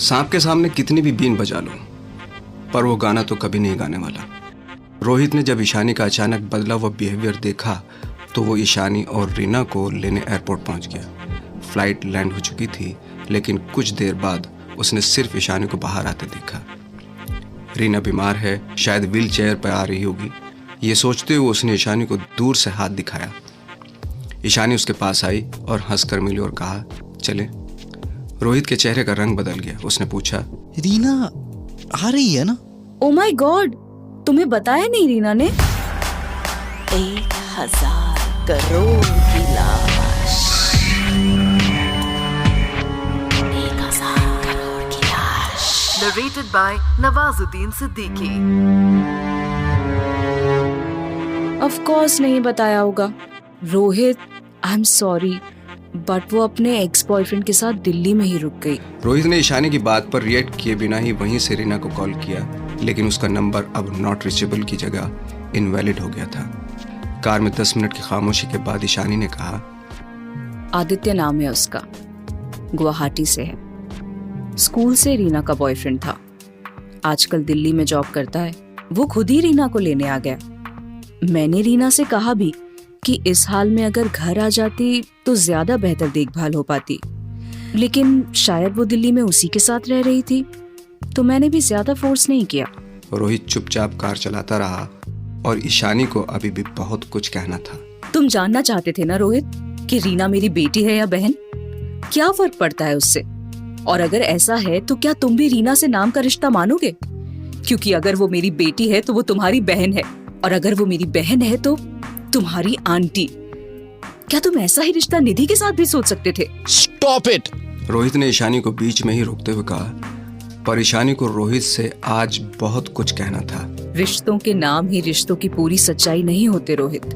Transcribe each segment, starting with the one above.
सांप के सामने कितनी भी बीन बजा लो, पर वो गाना तो कभी नहीं गाने वाला। रोहित ने जब ईशानी का अचानक बदला हुआ बिहेवियर देखा तो वो ईशानी और रीना को लेने एयरपोर्ट पहुंच गया। फ्लाइट लैंड हो चुकी थी, लेकिन कुछ देर बाद उसने सिर्फ ईशानी को बाहर आते देखा। रीना बीमार है, शायद व्हील चेयर पर आ रही होगी। ये सोचते हुए उसने ईशानी को दूर से हाथ दिखाया। ईशानी उसके पास आई और हंसकर मिली और कहा, चले। रोहित के चेहरे का रंग बदल गया। उसने पूछा, रीना आ रही है ना? ओ माय गॉड, तुम्हें बताया नहीं रीना ने? 1000 करोड़ की लाश, 1000 करोड़ की लाश। Narrated by Nawazuddin Siddiqui. Of course नहीं बताया होगा। रोहित, आई एम सॉरी, बट वो अपने एक्स बॉयफ्रेंड के साथ दिल्ली में ही रुक गई। रोहित ने ईशानी की बात पर रिएक्ट किए बिना ही वहीं से रीना को कॉल किया, लेकिन उसका नंबर अब नॉट रीचेबल की जगह इनवैलिड हो गया था। कार में 10 मिनट की खामोशी के बाद ईशानी ने कहा, आदित्य नाम है उसका, गुवाहाटी से है। स्कूल से रीना का बॉयफ्रेंड था, आजकल दिल्ली में जॉब करता है। वो खुद ही रीना को लेने आ गया। मैंने रीना से कहा भी कि इस हाल में अगर घर आ जाती तो ज्यादा बेहतर देखभाल हो पाती, लेकिन शायद वो दिल्ली में उसी के साथ रह रही थी, तो मैंने भी ज्यादा फोर्स नहीं किया। रोहित चुपचाप कार चलाता रहा और ईशानी को अभी भी बहुत कुछ कहना था। तुम जानना चाहते थे ना रोहित कि रीना मेरी बेटी है या बहन? क्या फर्क पड़ता है उससे? और अगर ऐसा है तो क्या तुम भी रीना से नाम का रिश्ता मानोगे? क्योंकि अगर वो मेरी बेटी है तो वो तुम्हारी बहन है, और अगर वो मेरी बहन है तो तुम्हारी आंटी। क्या तुम ऐसा ही रिश्ता निधि के साथ भी सोच सकते थे? Stop it! रोहित ने ईशानी को बीच में ही रोकते हुए कहा, पर ईशानी को रोहित से आज बहुत कुछ कहना था। रिश्तों के नाम ही रिश्तों की पूरी सच्चाई नहीं होते रोहित।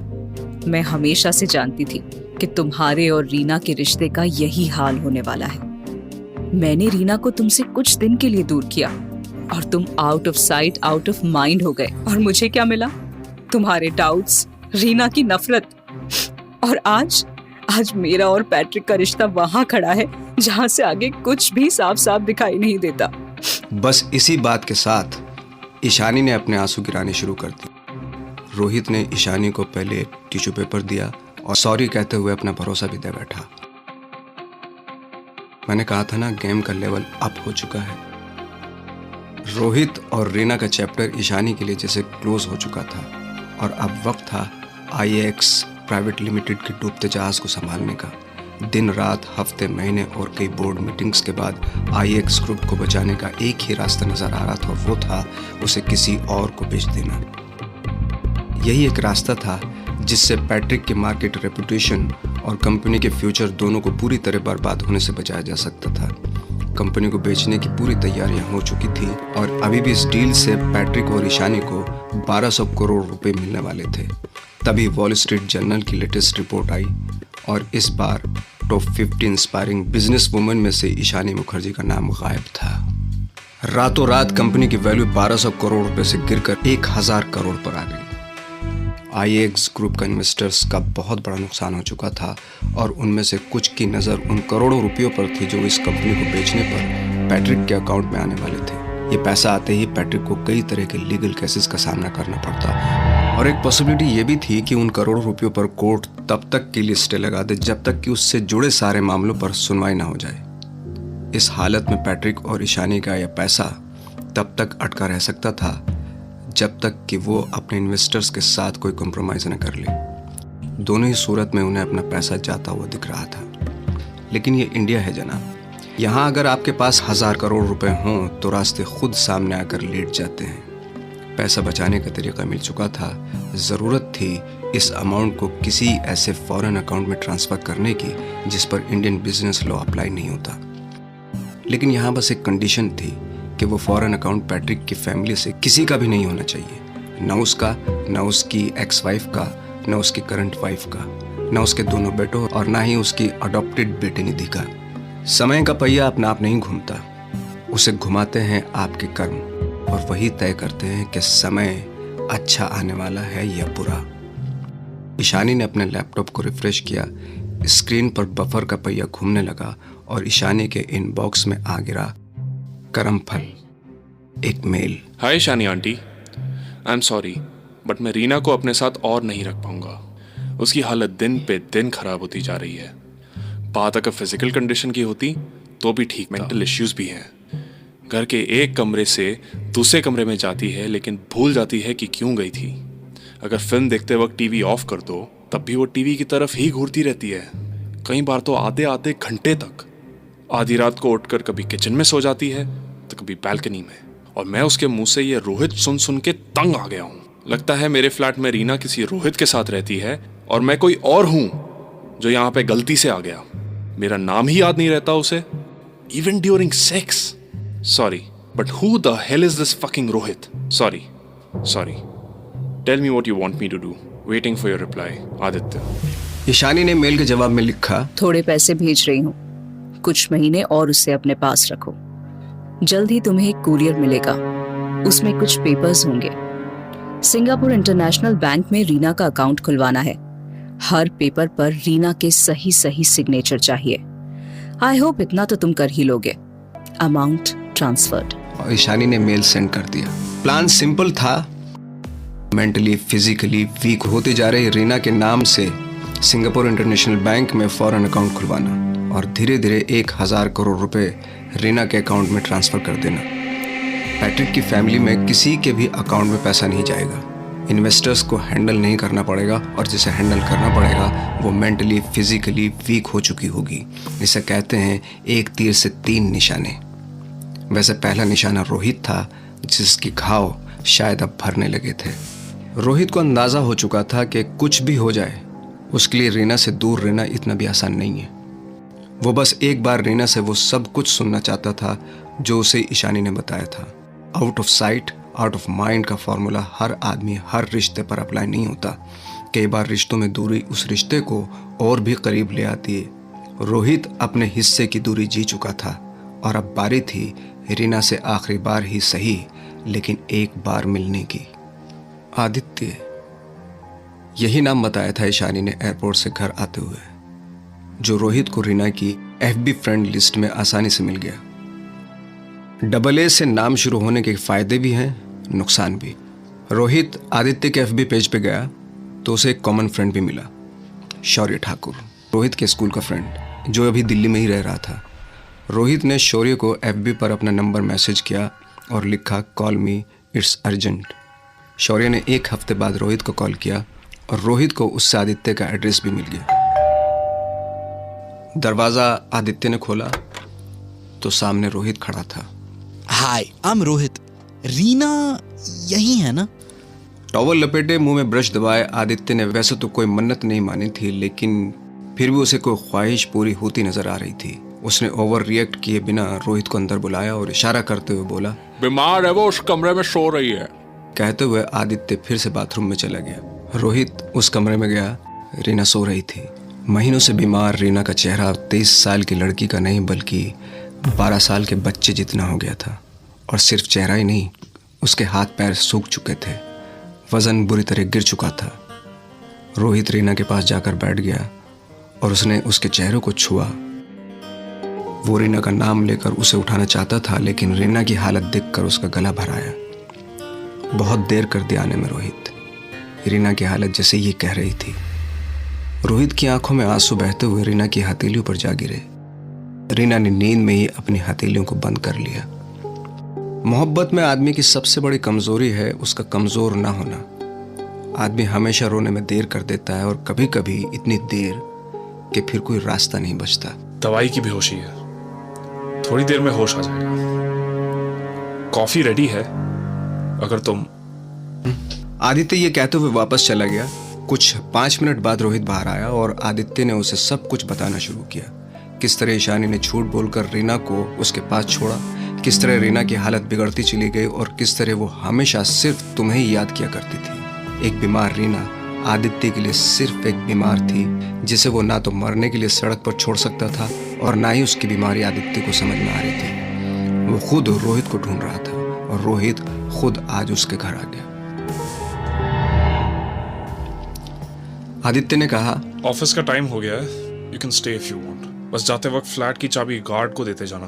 मैं हमेशा से जानती थी कि तुम्हारे और रीना के रिश्ते का यही हाल होने वाला है। मैंने रीना को तुमसे कुछ दिन के लिए दूर किया और तुम out of sight out of mind हो गए, और मुझे क्या मिला? तुम्हारे डाउट्स, रीना की नफरत। और आज मेरा और पैट्रिक का रिश्ता वहां खड़ा है जहां से आगे कुछ भी साफ साफ दिखाई नहीं देता। बस इसी बात के साथ ईशानी ने अपने आंसू गिराने शुरू कर दी। रोहित ने ईशानी को पहले टिश्यू पेपर दिया और सॉरी कहते हुए अपना भरोसा भी दे बैठा। मैंने कहा था ना, गेम का लेवल अप हो चुका है। रोहित और रीना का चैप्टर ईशानी के लिए जैसे क्लोज हो चुका था, और अब वक्त था IAX प्राइवेट लिमिटेड के डूबते जहाज को संभालने का। दिन रात, हफ्ते, महीने और कई बोर्ड मीटिंग्स के बाद IAX ग्रुप को बचाने का एक ही रास्ता नजर आ रहा था, और वो था उसे किसी और को बेच देना। यही एक रास्ता था जिससे पैट्रिक की मार्केट रेपुटेशन और कंपनी के फ्यूचर दोनों को पूरी तरह बर्बाद होने से बचाया जा सकता था। कंपनी को बेचने की पूरी तैयारियां हो चुकी थी, और अभी भी इस डील से पैट्रिक और ईशानी को 1200 करोड़ रुपए मिलने वाले थे। तभी वॉल स्ट्रीट जर्नल की लेटेस्ट रिपोर्ट आई, और इस बार टॉप 50 इंस्पायरिंग बिजनेस वुमेन में से ईशानी मुखर्जी का नाम गायब था। रातों रात कंपनी की वैल्यू 1200 करोड़ रुपए से गिरकर 1000 करोड़ पर आ गई। IAX ग्रुप का इन्वेस्टर्स का बहुत बड़ा नुकसान हो चुका था, और उनमें से कुछ की नज़र उन करोड़ों रुपयों पर थी जो इस कंपनी को बेचने पर पैट्रिक के अकाउंट में आने वाले थे। ये पैसा आते ही पैट्रिक को कई तरह के लीगल केसेस का सामना करना पड़ता, और एक पॉसिबिलिटी ये भी थी कि उन करोड़ों रुपयों पर कोर्ट तब तक के लिए स्टे लगा दे जब तक कि उससे जुड़े सारे मामलों पर सुनवाई ना हो जाए। इस हालत में पैट्रिक और ईशानी का यह पैसा तब तक अटका रह सकता था जब तक कि वो अपने इन्वेस्टर्स के साथ कोई कॉम्प्रोमाइज़ न कर ले। दोनों ही सूरत में उन्हें अपना पैसा जाता हुआ दिख रहा था। लेकिन ये इंडिया है जनाब, यहाँ अगर आपके पास 1000 करोड़ रुपए हों तो रास्ते खुद सामने आकर लेट जाते हैं। पैसा बचाने का तरीका मिल चुका था, ज़रूरत थी इस अमाउंट को किसी ऐसे फॉरेन अकाउंट में ट्रांसफ़र करने की जिस पर इंडियन बिजनेस लॉ अप्लाई नहीं होता। लेकिन यहाँ बस एक कंडीशन थी कि वो फॉरेन अकाउंट पैट्रिक की फैमिली से किसी का भी नहीं होना चाहिए, न उसका, न उसकी एक्स वाइफ का, न उसकी करंट वाइफ का, न उसके दोनों बेटों, और ना ही उसकी अडॉप्टेड बेटे निधि का। समय का पहिया अपना आप नहीं घूमता, उसे घुमाते हैं आपके कर्म, और वही तय करते हैं कि समय अच्छा आने वाला है या बुरा। ईशानी ने अपने लैपटॉप को रिफ्रेश किया। स्क्रीन पर बफर का पहिया घूमने लगा और ईशानी के इनबॉक्स में आ गिरा कर्म फल, एक mail. Hi Shani aunty, I am sorry but मैं रीना को अपने साथ और नहीं रख पाऊंगा। उसकी हालत दिन पे दिन खराब होती जा रही है। बात अगर फिजिकल कंडीशन की होती तो भी ठीक, मेंटल इश्यूज भी हैं। घर के एक कमरे से दूसरे कमरे में जाती है लेकिन भूल जाती है कि क्यों गई थी। अगर फिल्म देखते वक्त टीवी ऑफ कर दो तब भी वो टीवी की तरफ ही घूरती रहती है। कई बार तो आधे आधे घंटे तक। आधी रात को उठकर कभी किचन में सो जाती है तो कभी बैल्कनी में। और मैं उसके मुंह से ये रोहित सुन सुन के तंग आ गया हूँ। लगता है मेरे फ्लैट में रीना किसी रोहित के साथ रहती है और मैं कोई और हूं जो यहाँ पे गलती से आ गया। मेरा नाम ही याद नहीं रहता उसे, even during sex. Sorry but who the hell is this fucking Rohit? Sorry tell me what you want me to do. Waiting for your reply Aditya. Ishani ने मेल के जवाब में लिखा, थोड़े पैसे भेज रही हूँ, कुछ महीने और उसे अपने पास रखो। जल्द ही तुम्हें एक कुरियर मिलेगा, उसमें कुछ पेपर्स होंगे। सिंगापुर इंटरनेशनल बैंक में रीना का अकाउंट खुलवाना है। हर पेपर पर रीना के सही सिग्नेचर चाहिए। आई होप इतना तो तुम कर ही लोगे। Amount transferred. और ईशानी ने मेल सेंड कर दिया। प्लान सिंपल था, मेंटली फिजिकली वीक होते जा रहे रीना के नाम से सिंगापुर इंटरनेशनल बैंक में फॉरेन अकाउंट खुलवाना और धीरे धीरे 1000 करोड़ रुपए रीना के अकाउंट में ट्रांसफर कर देना। पैट्रिक की फैमिली में किसी के भी अकाउंट में पैसा नहीं जाएगा। इन्वेस्टर्स को हैंडल नहीं करना पड़ेगा और जिसे हैंडल करना पड़ेगा वो मेंटली फिजिकली वीक हो चुकी होगी। इसे कहते हैं एक तीर से 3 निशाने। वैसे पहला निशाना रोहित था जिसकी घाव शायद अब भरने लगे थे। रोहित को अंदाज़ा हो चुका था कि कुछ भी हो जाए उसके लिए रीना से दूर रहना इतना भी आसान नहीं है। वो बस एक बार रीना से वो सब कुछ सुनना चाहता था जो उसे ईशानी ने बताया था। Out of sight out of mind का फॉर्मूला हर आदमी हर रिश्ते पर अप्लाई नहीं होता। कई बार रिश्तों में दूरी उस रिश्ते को और भी करीब ले आती है। रोहित अपने हिस्से की दूरी जी चुका था और अब बारी थी रीना से आखिरी बार ही सही लेकिन एक बार मिलने की। आदित्य, यही नाम बताया था ईशानी ने एयरपोर्ट से घर आते हुए, जो रोहित को रीना की FB फ्रेंड लिस्ट में आसानी से मिल गया। AA से नाम शुरू होने के फायदे भी हैं, नुकसान भी। रोहित आदित्य के FB पेज पे गया तो उसे एक कॉमन फ्रेंड भी मिला, शौर्य ठाकुर, रोहित के स्कूल का फ्रेंड जो अभी दिल्ली में ही रह रहा था। रोहित ने शौर्य को FB पर अपना नंबर मैसेज किया और लिखा, कॉल मी, इट्स अर्जेंट। शौर्य ने 1 हफ्ते बाद रोहित को कॉल किया और रोहित को उससे आदित्य का एड्रेस भी मिल गया। दरवाजा आदित्य ने खोला तो सामने रोहित खड़ा था। हाय, आई एम रोहित। रीना यही है ना? टॉवल लपेटे मुंह में ब्रश दबाए आदित्य ने वैसे तो कोई मन्नत नहीं मानी थी लेकिन फिर भी उसे कोई ख्वाहिश पूरी होती नजर आ रही थी। उसने ओवर रिएक्ट किए बिना रोहित को अंदर बुलाया और इशारा करते हुए बोला, बीमार है वो, उस कमरे में सो रही है। कहते हुए आदित्य फिर से बाथरूम में चला गया। रोहित उस कमरे में गया। रीना सो रही थी। महीनों से बीमार रीना का चेहरा 23 साल की लड़की का नहीं बल्कि 12 साल के बच्चे जितना हो गया था। और सिर्फ चेहरा ही नहीं, उसके हाथ पैर सूख चुके थे, वजन बुरी तरह गिर चुका था। रोहित रीना के पास जाकर बैठ गया और उसने उसके चेहरे को छुआ। वो रीना का नाम लेकर उसे उठाना चाहता था लेकिन रीना की हालत देखकर उसका गला भर आया। बहुत देर कर दिया आने में रोहित। रीना की हालत जैसे ये कह रही थी। रोहित की आंखों में आंसू बहते हुए रीना की हथेलियों पर जा गिरे। रीना ने नींद में ही अपनी हथेलियों को बंद कर लिया। मोहब्बत में आदमी की सबसे बड़ी कमजोरी है उसका कमजोर ना होना। आदमी हमेशा रोने में देर कर देता है और कभी कभी इतनी देर कि फिर कोई रास्ता नहीं बचता। दवाई की बेहोशी है, थोड़ी देर में होश आ जाएगा। कॉफी रेडी है अगर तुम। आदित्य ये कहते हुए वापस चला गया। कुछ 5 मिनट बाद रोहित बाहर आया और आदित्य ने उसे सब कुछ बताना शुरू किया। किस तरह ईशानी ने झूठ बोलकर रीना को उसके पास छोड़ा, किस तरह रीना की हालत बिगड़ती चली गई और किस तरह वो हमेशा सिर्फ तुम्हें ही याद किया करती थी। एक बीमार रीना आदित्य के लिए सिर्फ एक बीमार थी जिसे वो ना तो मरने के लिए सड़क पर छोड़ सकता था और ना ही उसकी बीमारी आदित्य को समझ में आ रही थी। वो खुद रोहित को ढूंढ रहा था और रोहित खुद आज उसके घर आ गया। आदित्य ने कहा, ऑफिस का टाइम हो गया है, you can stay if you want. बस जाते वक्त फ्लैट की चाबी गार्ड को देते जाना।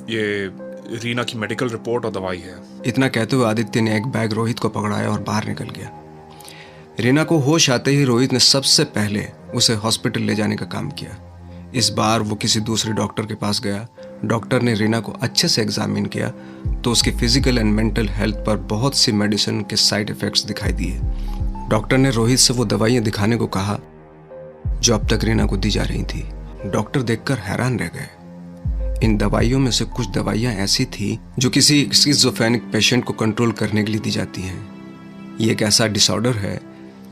ये रीना की मेडिकल रिपोर्ट और दवाई है। इतना कहते हुए आदित्य ने एक बैग रोहित को पकड़ाया और बाहर निकल गया। रीना को होश आते ही रोहित ने सबसे पहले उसे हॉस्पिटल ले जाने का काम किया। इस बार वो किसी दूसरे डॉक्टर के पास गया। डॉक्टर ने रीना को अच्छे से एग्जामिन किया तो उसकी फिजिकल एंड मेंटल हेल्थ पर बहुत सी मेडिसिन के साइड इफेक्ट्स दिखाई दिए। डॉक्टर ने रोहित से वो दवाइयाँ दिखाने को कहा जो अब तक रीना को दी जा रही थी। डॉक्टर देखकर हैरान रह गए। इन दवाइयों में से कुछ दवाइयाँ ऐसी थी जो किसी स्किज़ोफ्रेनिक पेशेंट को कंट्रोल करने के लिए दी जाती हैं। ये एक ऐसा डिसऑर्डर है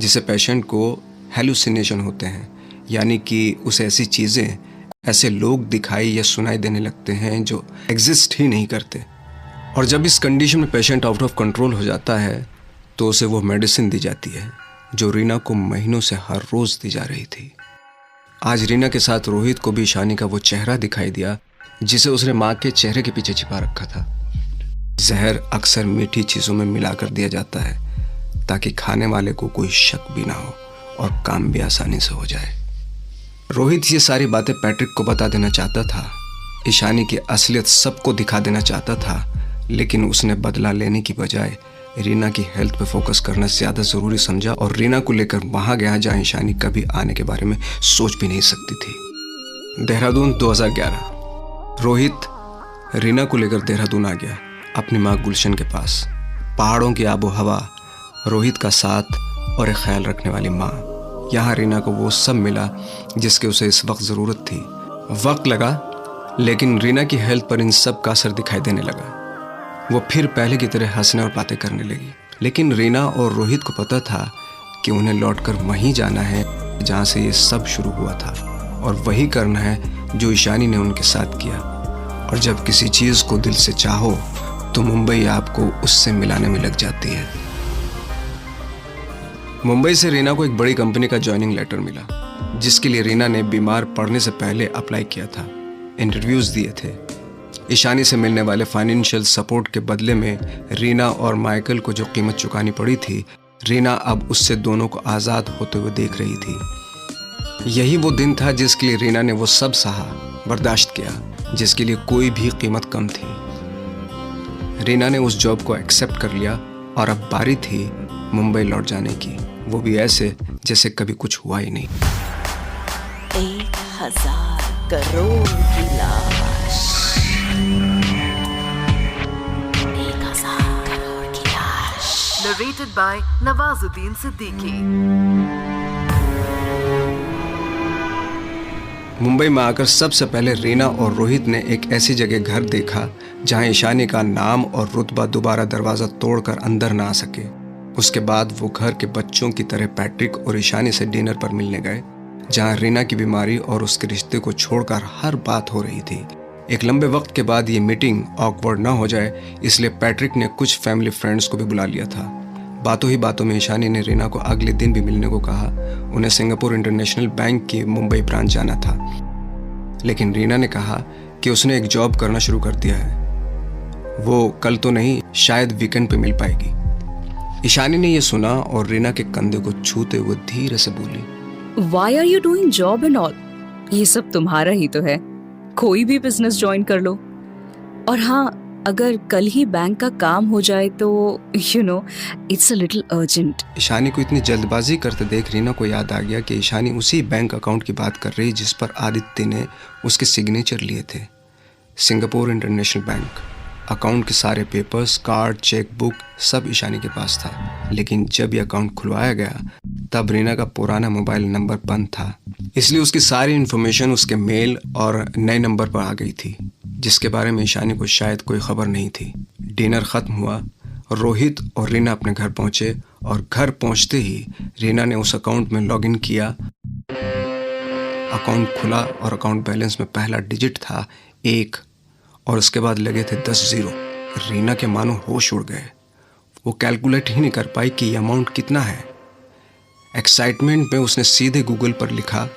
जिसे पेशेंट को हेलुसिनेशन होते हैं, यानी कि उसे ऐसी चीज़ें, ऐसे लोग दिखाई या सुनाई देने लगते हैं जो एग्जिस्ट ही नहीं करते। और जब इस कंडीशन में पेशेंट आउट ऑफ कंट्रोल हो जाता है तो उसे वो मेडिसिन दी जाती है जो रीना को महीनों से हर रोज़ दी जा रही थी। आज रीना के साथ रोहित को भी ईशानी का वो चेहरा दिखाई दिया जिसे उसने माँ के चेहरे के पीछे छिपा रखा था। जहर अक्सर मीठी चीज़ों में मिलाकर दिया जाता है ताकि खाने वाले को कोई शक भी ना हो और काम भी आसानी से हो जाए। रोहित ये सारी बातें पैट्रिक को बता देना चाहता था। ईशानी की असलियत सबको दिखा देना चाहता था, लेकिन उसने बदला लेने की बजाय रीना की हेल्थ पे फोकस करना ज़्यादा ज़रूरी समझा और रीना को लेकर वहाँ गया जहाँ ईशानी कभी आने के बारे में सोच भी नहीं सकती थी। देहरादून 2011। रोहित रीना को लेकर देहरादून आ गया, अपनी माँ गुलशन के पास। पहाड़ों की आबो हवा, रोहित का साथ और एक ख्याल रखने वाली माँ। यहाँ रीना को वो सब मिला जिसके उसे इस वक्त ज़रूरत थी। वक्त लगा, लेकिन रीना की हेल्थ पर इन सब का असर दिखाई देने लगा। वो फिर पहले की तरह हंसने और बातें करने लगी। लेकिन रीना और रोहित को पता था कि उन्हें लौटकर वहीं जाना है जहाँ से ये सब शुरू हुआ था, और वही करना है जो ईशानी ने उनके साथ किया। और जब किसी चीज़ को दिल से चाहो तो मुंबई आपको उससे मिलाने में लग जाती है। मुंबई से रीना को एक बड़ी कंपनी का ज्वाइनिंग लेटर मिला जिसके लिए रीना ने बीमार पड़ने से पहले अप्लाई किया था, इंटरव्यूज़ दिए थे। ईशानी से मिलने वाले फाइनेंशियल सपोर्ट के बदले में रीना और माइकल को जो कीमत चुकानी पड़ी थी, रीना अब उससे दोनों को आज़ाद होते हुए देख रही थी। यही वो दिन था जिसके लिए रीना ने वो सब सहा, बर्दाश्त किया, जिसके लिए कोई भी कीमत कम थी। रीना ने उस जॉब को एक्सेप्ट कर लिया और अब बारी थी मुंबई लौट जाने की, वो भी ऐसे जैसे कभी कुछ हुआ ही नहीं। 1000 करोड़ की लाश, 1000 करोड़ की लाश। Narrated by Nawazuddin Siddiqui. Mumbai में आकर सबसे पहले रीना और रोहित ने एक ऐसी जगह घर देखा जहां ईशानी का नाम और रुतबा दोबारा दरवाज़ा तोड़कर अंदर ना आ सके। उसके बाद वो घर के बच्चों की तरह पैट्रिक और ईशानी से डिनर पर मिलने गए, जहां रीना की बीमारी और उसके रिश्ते को छोड़कर हर बात हो रही थी। एक लंबे वक्त के बाद ये मीटिंग ऑकवर्ड ना हो जाए, इसलिए पैट्रिक ने कुछ फैमिली फ्रेंड्स को भी बुला लिया था। बातों ही बातों में ईशानी ने रीना को अगले दिन भी मिलने को कहा। उन्हें सिंगापुर इंटरनेशनल बैंक की मुंबई ब्रांच जाना था, लेकिन रीना ने कहा कि उसने एक जॉब करना शुरू कर दिया है, वो कल तो नहीं शायद वीकेंड पे मिल पाएगी। ईशानी ने यह सुना और रीना के कंधे को छूते हुए धीरे से बोली, Why are you doing job and all? ये सब तुम्हारा ही तो है, कोई भी बिजनेस ज्वाइन कर लो। और हाँ, अगर कल ही बैंक का काम हो जाए तो it's a little urgent. Ishani को इतनी जल्दबाजी करते देख रीना को याद आ गया कि ईशानी उसी बैंक अकाउंट की बात कर रही जिस पर आदित्य ने उसके सिग्नेचर लिए थे। Singapore international bank. अकाउंट के सारे पेपर्स, कार्ड, चेक बुक सब ईशानी के पास था, लेकिन जब यह अकाउंट खुलवाया गया तब रीना का पुराना मोबाइल नंबर बंद था, इसलिए उसकी सारी इन्फॉर्मेशन उसके मेल और नए नंबर पर आ गई थी, जिसके बारे में ईशानी को शायद कोई खबर नहीं थी। डिनर ख़त्म हुआ, रोहित और रीना अपने घर पहुंचे और घर पहुंचते ही रीना ने उस अकाउंट में लॉगिन किया। अकाउंट खुला और अकाउंट बैलेंस में पहला डिजिट था 1 और उसके बाद लगे थे 10 जीरो। रीना के मानो होश उड़ गए, वो कैलकुलेट ही नहीं कर पाई कि ये अमाउंट कितना है। एक्साइटमेंट में उसने सीधे गूगल पर लिखा,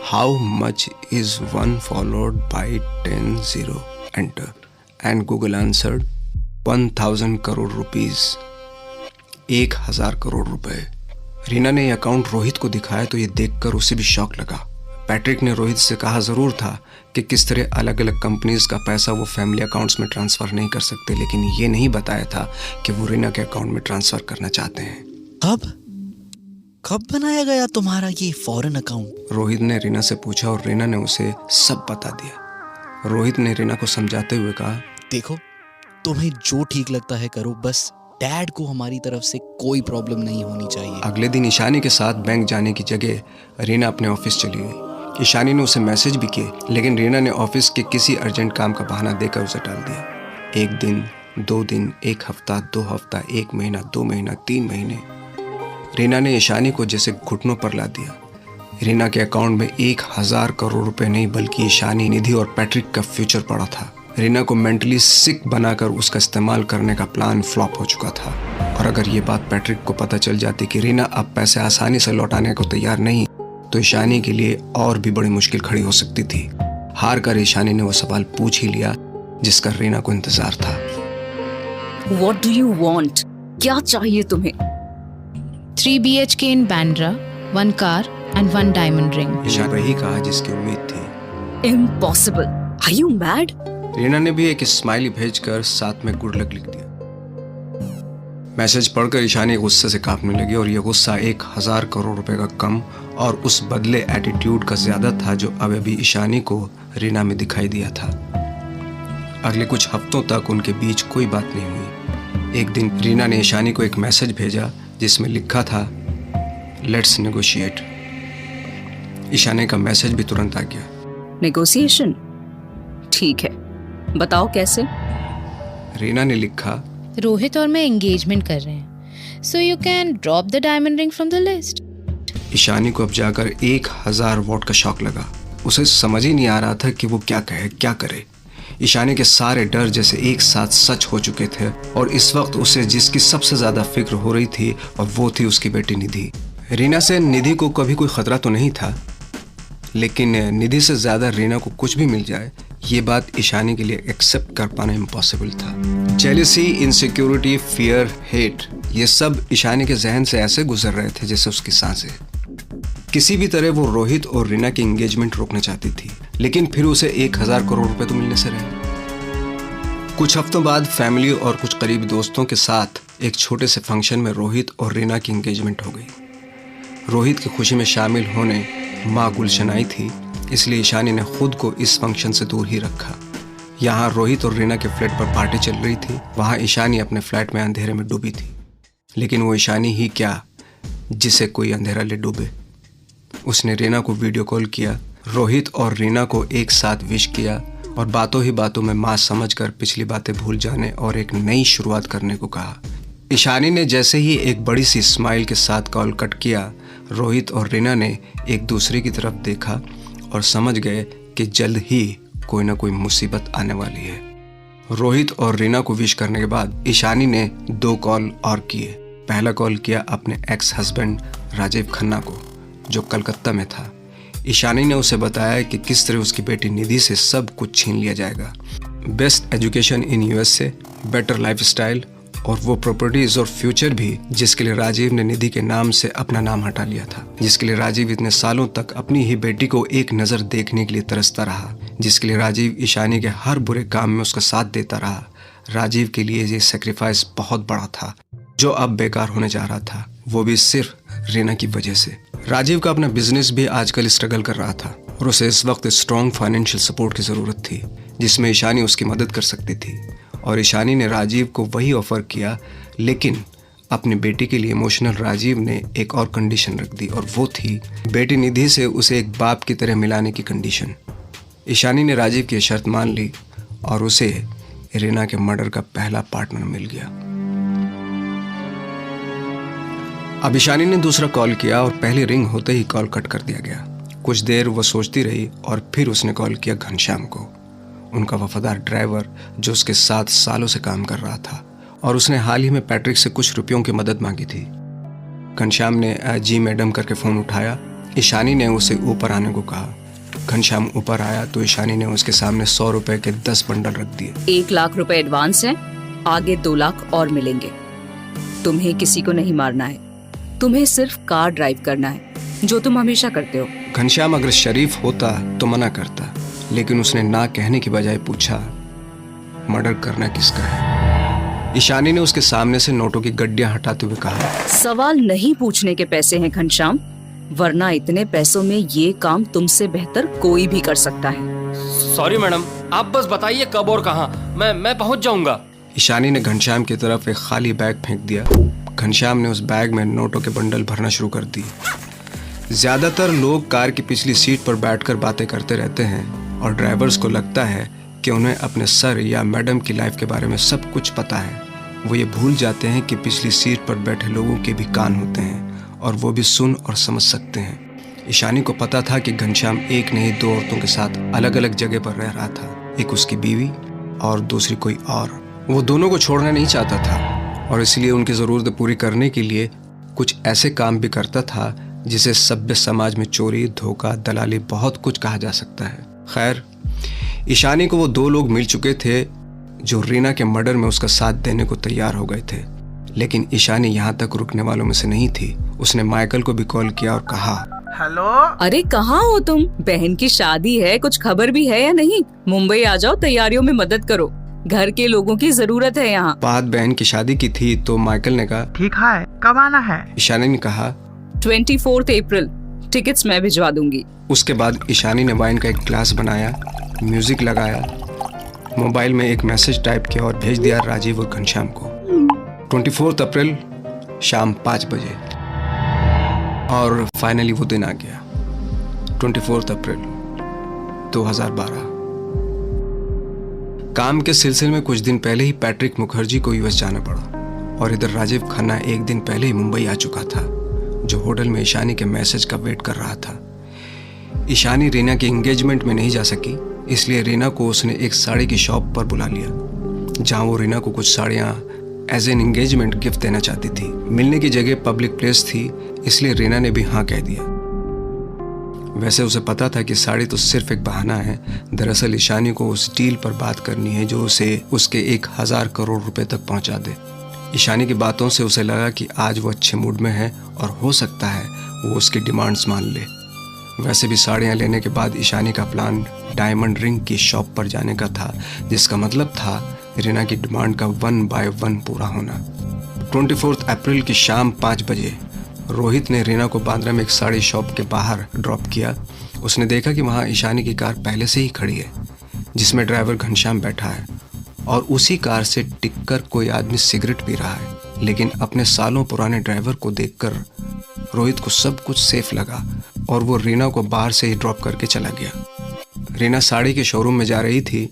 how much is 1 followed by 10 zero, enter, and Google answered 1000 crore rupees, 1000 crore रुपए। रीना ने यह अकाउंट रोहित को दिखाया तो ये देखकर उसे भी शौक लगा। पैट्रिक ने रोहित से कहा ज़रूर था कि किस तरह अलग अलग कंपनीज का पैसा वो फैमिली अकाउंट्स में ट्रांसफ़र नहीं कर सकते, लेकिन ये नहीं बताया था कि वो रीना के अकाउंट में ट्रांसफ़र करना चाहते हैं। कब बनाया गया तुम्हारा ये फॉरेन अकाउंट? रोहित ने रीना से पूछा और रीना ने उसे सब बता दिया। रोहित ने रीना को समझाते हुए कहा, देखो, तुम्हें जो ठीक लगता है करो, बस डैड को हमारी तरफ से कोई प्रॉब्लम नहीं होनी चाहिए। अगले दिन ईशानी के साथ बैंक जाने की जगह रीना अपने ऑफिस चली गई। ईशानी ने उसे मैसेज भी किए, लेकिन रीना ने ऑफिस के किसी अर्जेंट काम का बहाना देकर उसे टाल दिया। 1 दिन, 2 दिन, 1 हफ्ता, 2 हफ्ता, 1 महीना, 2 महीना, 3 महीने। रीना ने ईशानी को जैसे घुटनों पर ला दिया। रीना के अकाउंट में 1000 करोड़ रुपए नहीं बल्कि ईशानी, निधि और पैट्रिक का फ्यूचर पड़ा था। रीना को मेंटली सिक बनाकर उसका इस्तेमाल करने का प्लान फ्लॉप हो चुका था। और अगर ये बात पैट्रिक को पता चल जाती कि रीना अब पैसे आसानी से लौटाने को तैयार नहीं, तो ईशानी के लिए और भी बड़ी मुश्किल खड़ी हो सकती थी। हार कर ईशानी ने वो सवाल पूछ ही लिया जिसका रीना को इंतजार था। What do you want? क्या चाहिए तुम्हें? 3 BHK in Bandra, 1 car and 1 diamond ring. Ishani वही कहा जिसकी उम्मीद थी। Impossible. Are you mad? Reena ने भी एक स्माइली भेजकर साथ में गुड लक लिख दिया। मैसेज पढ़कर ईशानी गुस्से से कांपने लगी और यह गुस्सा 1000 करोड़ रुपए का कम और उस बदले एटीट्यूड का ज्यादा था जो अब अभी ईशानी को रीना में दिखाई दिया था। अगले कुछ हफ्तों तक उनके बीच कोई बात नहीं हुई। एक दिन रीना ने ईशानी को एक मैसेज भेजा जिसमें लिखा था, लेट्स नेगोशिएट। ईशानी का मैसेज भी तुरंत आ गया। नेगोशिएशन? ठीक है, बताओ कैसे? रीना ने लिखा, रोहित और मैं एंगेजमेंट कर रहे हैं, so you can drop the diamond ring from the list. Ishani को अब जाकर 1000 वॉट का शॉक लगा। उसे समझ ही नहीं आ रहा था कि वो क्या कहे, क्या करे। ईशानी के सारे डर जैसे एक साथ सच हो चुके थे और इस वक्त उसे जिसकी सबसे ज्यादा फिक्र हो रही थी और वो थी उसकी बेटी निधि। रीना से निधि को कभी कोई खतरा तो नहीं था, लेकिन निधि से ज्यादा रीना को कुछ भी मिल जाए ये बात ईशानी के लिए एक्सेप्ट कर पाना इम्पॉसिबल था। जेलसी, इनसिक्योरिटी, फियर, हेट, ये सब ईशानी के जहन से ऐसे गुजर रहे थे जैसे उसकी सांसें। किसी भी तरह वो रोहित और रीना की एंगेजमेंट रोकना चाहती थी, लेकिन फिर उसे 1000 करोड़ रुपए तो मिलने से रहे। कुछ हफ्तों बाद फैमिली और कुछ करीबी दोस्तों के साथ एक छोटे से फंक्शन में रोहित और रीना की एंगेजमेंट हो गई। रोहित की खुशी में शामिल होने माँ गुलशन आई थी, इसलिए ईशानी ने खुद को इस फंक्शन से दूर ही रखा। यहाँ रोहित और रीना के फ्लैट पर पार्टी चल रही थी, वहाँ ईशानी अपने फ्लैट में अंधेरे में डूबी थी। लेकिन वो ईशानी ही क्या जिसे कोई अंधेरा ले डूबे। उसने रीना को वीडियो कॉल किया, रोहित और रीना को एक साथ विश किया और बातों ही बातों में माँ समझकर पिछली बातें भूल जाने और एक नई शुरुआत करने को कहा। ईशानी ने जैसे ही एक बड़ी सी स्माइल के साथ कॉल कट किया, रोहित और रीना ने एक दूसरे की तरफ देखा और समझ गए कि जल्द ही कोई ना कोई मुसीबत आने वाली है। रोहित और रीना को विश करने के बाद ईशानी ने 2 कॉल और किए। पहला कॉल किया अपने एक्स हस्बैंड राजीव खन्ना को, जो कलकत्ता में था। ईशानी ने उसे बताया कि किस तरह उसकी बेटी निधि से सब कुछ छीन लिया जाएगा। Best education in USA, better lifestyle और वो प्रॉपर्टीज और फ्यूचर भी जिसके लिए राजीव ने निधि के नाम से अपना नाम हटा लिया था, जिसके लिए राजीव इतने सालों तक अपनी ही बेटी को एक नज़र देखने के लिए तरसता रहा, जिसके लिए राजीव ईशानी के हर बुरे काम में उसका साथ देता रहा। राजीव के लिए ये सेक्रीफाइस बहुत बड़ा था जो अब बेकार होने जा रहा था, वो भी सिर्फ रीना की वजह से। राजीव का अपना बिजनेस भी आजकल स्ट्रगल कर रहा था और उसे इस वक्त स्ट्रॉन्ग फाइनेंशियल सपोर्ट की ज़रूरत थी जिसमें ईशानी उसकी मदद कर सकती थी। और ईशानी ने राजीव को वही ऑफर किया, लेकिन अपनी बेटी के लिए इमोशनल राजीव ने एक और कंडीशन रख दी और वो थी बेटी निधि से उसे एक बाप की तरह मिलाने की कंडीशन। ईशानी ने राजीव की शर्त मान ली और उसे रीना के मर्डर का पहला पार्टनर मिल गया। अब ईशानी ने दूसरा कॉल किया और पहली रिंग होते ही कॉल कट कर दिया गया। कुछ देर वो सोचती रही और फिर उसने कॉल किया घनश्याम को, उनका वफादार ड्राइवर जो उसके साथ सालों से काम कर रहा था और उसने हाल ही में पैट्रिक से कुछ रुपयों की मदद मांगी थी। घनश्याम ने जी मैडम करके फ़ोन उठाया। ईशानी ने उसे ऊपर आने को कहा। घनश्याम ऊपर आया तो ईशानी ने उसके सामने 100 रुपए के 10 बंडल रख दिए। 1 लाख रुपए एडवांस है, आगे 2 लाख और मिलेंगे। तुम्हें किसी को नहीं मारना है, तुम्हें सिर्फ कार ड्राइव करना है। जो तुम हमेशा करते हो। घनश्याम अगर शरीफ होता तो मना करता, लेकिन उसने ना कहने की बजाय पूछा, मर्डर करना किसका है? ईशानी ने उसके सामने से नोटों की गड्डियां हटाते हुए कहा, सवाल नहीं पूछने के पैसे हैं घनश्याम, वरना इतने पैसों में ये काम तुमसे बेहतर कोई भी कर सकता है। सॉरी मैडम, आप बस बताइए कब और कहाँ, मैं पहुंच जाऊंगा। ईशानी ने घनश्याम की तरफ एक खाली बैग फेंक दिया। घनश्याम ने उस बैग में नोटों के बंडल भरना शुरू कर दिए। ज्यादातर लोग कार की पिछली सीट पर बैठकर बातें करते रहते हैं और ड्राइवर्स को लगता है कि उन्हें अपने सर या मैडम की लाइफ के बारे में सब कुछ पता है। वो ये भूल जाते हैं कि पिछली सीट पर बैठे लोगों के भी कान होते हैं और वो भी सुन और समझ सकते हैं। ईशानी को पता था कि घनश्याम एक नहीं 2 औरतों के साथ अलग अलग जगह पर रह रहा था, एक उसकी बीवी और दूसरी कोई और। वो दोनों को छोड़ना नहीं चाहता था और इसलिए उनकी ज़रूरतें पूरी करने के लिए कुछ ऐसे काम भी करता था जिसे सभ्य समाज में चोरी, धोखा, दलाली बहुत कुछ कहा जा सकता है। खैर, ईशानी को वो 2 लोग मिल चुके थे जो रीना के मर्डर में उसका साथ देने को तैयार हो गए थे, लेकिन ईशानी यहाँ तक रुकने वालों में से नहीं थी। उसने माइकल को भी कॉल किया और कहा, हेलो, अरे कहाँ हो तुम? बहन की शादी है, कुछ खबर भी है या नहीं? मुंबई आ जाओ, तैयारियों में मदद करो, घर के लोगों की जरूरत है यहाँ। बात बहन की शादी की थी तो माइकल ने कहा, ठीक है, कब आना है? ईशानी ने कहा, 24 अप्रैल, टिकट्स मैं भिजवा दूंगी। उसके बाद ईशानी ने वाइन का एक ग्लास बनाया, म्यूजिक लगाया, मोबाइल में एक मैसेज टाइप किया और भेज दिया राजीव और घनश्याम को। 24 अप्रैल शाम 5 बजे और फाइनली वो दिन आ गया, 24 अप्रैल 2012। काम के सिलसिले में कुछ दिन पहले ही पैट्रिक मुखर्जी को यूएस जाना पड़ा और इधर राजीव खन्ना एक दिन पहले ही मुंबई आ चुका था, जो होटल में ईशानी के मैसेज का वेट कर रहा था। ईशानी रीना की एंगेजमेंट में नहीं जा सकी, इसलिए रीना को उसने एक साड़ी की शॉप पर बुला लिया, जहां वो रीना को कुछ साड़ियां एज एन एंगेजमेंट गिफ्ट देना चाहती थी। मिलने की जगह पब्लिक प्लेस थी, इसलिए रीना ने भी हाँ कह दिया। वैसे उसे पता था कि साड़ी तो सिर्फ एक बहाना है। दरअसल ईशानी को उस डील पर बात करनी है जो उसे उसके 1000 करोड़ रुपए तक पहुंचा दे। ईशानी की बातों से उसे लगा कि आज वो अच्छे मूड में है और हो सकता है वो उसकी डिमांड्स मान ले। वैसे भी साड़ियाँ लेने के बाद ईशानी का प्लान डायमंड रिंग की शॉप पर जाने का था, जिसका मतलब था रीना की डिमांड का 1 by 1 पूरा होना। 24 अप्रैल की शाम 5 बजे रोहित ने रीना को बांद्रा में एक साड़ी शॉप के बाहर ड्रॉप किया। उसने देखा कि वहाँ ईशानी की कार पहले से ही खड़ी है, जिसमें ड्राइवर घनश्याम बैठा है और उसी कार से टिककर कोई आदमी सिगरेट पी रहा है। लेकिन अपने सालों पुराने ड्राइवर को देखकर रोहित को सब कुछ सेफ लगा और वो रीना को बाहर से ही ड्रॉप करके चला गया। रीना साड़ी के शोरूम में जा रही थी।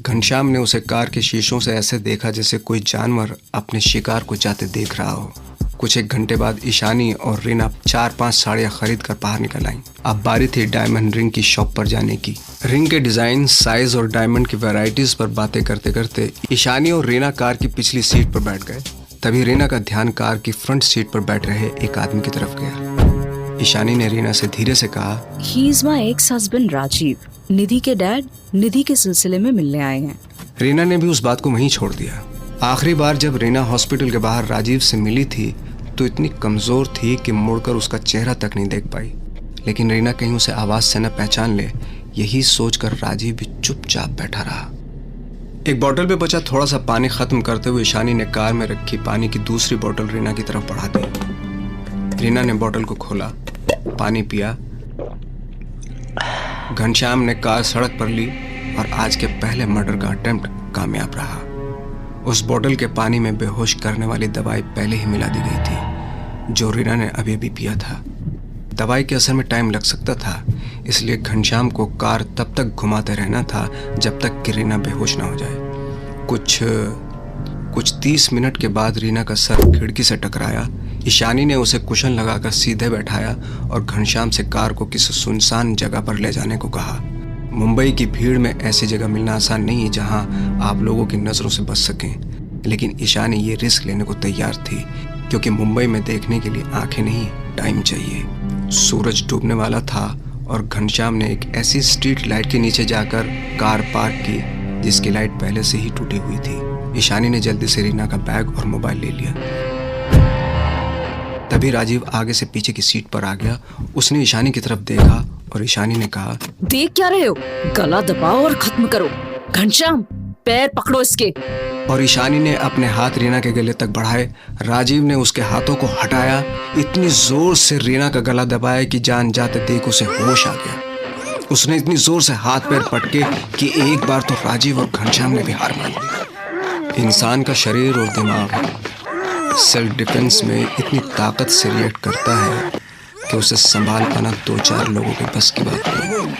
घनश्याम ने उसे कार के शीशों से ऐसे देखा जैसे कोई जानवर अपने शिकार को जाते देख रहा हो। कुछ 1 घंटे बाद ईशानी और रीना 4-5 साड़ियाँ खरीद कर बाहर निकल आईं। अब बारी थी डायमंड रिंग की शॉप पर जाने की। रिंग के डिजाइन, साइज और डायमंड की वैरायटीज पर बातें करते करते ईशानी और रीना कार की पिछली सीट पर बैठ गए। तभी रीना का ध्यान कार की फ्रंट सीट पर बैठ रहे एक आदमी की तरफ गया। ईशानी ने रीना से धीरे से कहा, he is my ex husband Rajiv, Nidhi के डैड। निधि के सिलसिले में मिलने आए हैं। रीना ने भी उस बात को वहीं छोड़ दिया। आखिरी बार जब रीना हॉस्पिटल के बाहर राजीव से मिली थी तो इतनी कमजोर थी कि मुड़कर उसका चेहरा तक नहीं देख पाई। लेकिन रीना कहीं उसे आवाज से न पहचान ले, यही सोचकर राजीव भी चुपचाप बैठा रहा। एक बोतल पे बचा थोड़ा सा पानी खत्म करते हुए ईशानी ने कार में रखी पानी की दूसरी बोतल रीना की तरफ बढ़ा दी। रीना ने बोतल को खोला, पानी पिया। घनश्याम ने कार सड़क पर ली और आज के पहले मर्डर का अटेम्प्ट कामयाब रहा। उस बोतल के पानी में बेहोश करने वाली दवाई पहले ही मिला दी गई थी, जो रीना ने अभी अभी पिया था। दवाई के असर में टाइम लग सकता था, इसलिए घनश्याम को कार तब तक घुमाते रहना था जब तक कि रीना बेहोश ना हो जाए। कुछ 30 मिनट के बाद रीना का सर खिड़की से टकराया। ईशानी ने उसे कुशन लगाकर सीधे बैठाया और घनश्याम से कार को किसी सुनसान जगह पर ले जाने को कहा। मुंबई की भीड़ में ऐसी जगह मिलना आसान नहीं है जहां आप लोगों की नज़रों से बच सकें, लेकिन ईशानी ये रिस्क लेने को तैयार थी क्योंकि मुंबई में देखने के लिए आंखें नहीं, टाइम चाहिए। सूरज डूबने वाला था और घनश्याम ने एक ऐसी स्ट्रीट लाइट के नीचे जाकर कार पार्क की जिसकी लाइट पहले से ही टूटी हुई थी। ईशानी ने जल्दी से रीना का बैग और मोबाइल ले लिया। तभी राजीव आगे से पीछे की सीट पर आ गया। उसने ईशानी की तरफ देखा और ईशानी ने कहा, देख क्या रहे हो, गला दबाओ और खत्म करो। घनश्याम, पैर पकड़ो इसके। और ईशानी ने अपने हाथ रीना के गले तक बढ़ाए। राजीव ने उसके हाथों को हटाया, इतनी जोर से रीना का गला दबाया कि जान जाते देख उसे होश आ गया। उसने इतनी जोर से हाथ पैर पटके कि एक बार तो राजीव और घनश्याम ने भी हार मान ली। इंसान का शरीर और दिमाग सेल्फ डिफेंस में इतनी ताकत से रिएक्ट करता है कि उसे संभाल पाना 2-4 लोगों के बस की बात नहीं।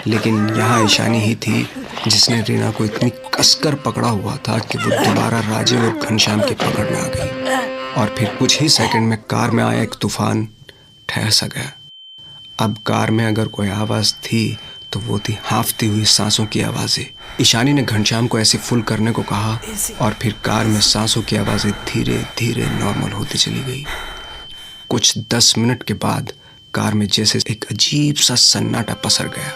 लेकिन यहाँ ईशानी ही थी जिसने रीना को इतनी कसकर पकड़ा हुआ था कि वो दोबारा राजीव और घनश्याम की पकड़ में आ गई। और फिर कुछ ही सेकंड में कार में आया एक तूफान ठहर सा गया। अब कार में अगर कोई आवाज़ थी तो वो थी हाँफती हुई सांसों की आवाज़ें। ईशानी ने घनश्याम को ऐसे फुल करने को कहा और फिर कार में सांसों की आवाज़ें धीरे धीरे नॉर्मल होती चली गई। कुछ 10 मिनट के बाद कार में जैसे एक अजीब सा सन्नाटा पसर गया,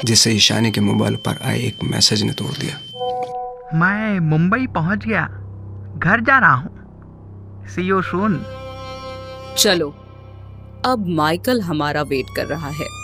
जिसे ईशानी के मोबाइल पर आए एक मैसेज ने तोड़ दिया। मैं मुंबई पहुंच गया, घर जा रहा हूँ, सी यू सून। चलो, अब माइकल हमारा वेट कर रहा है।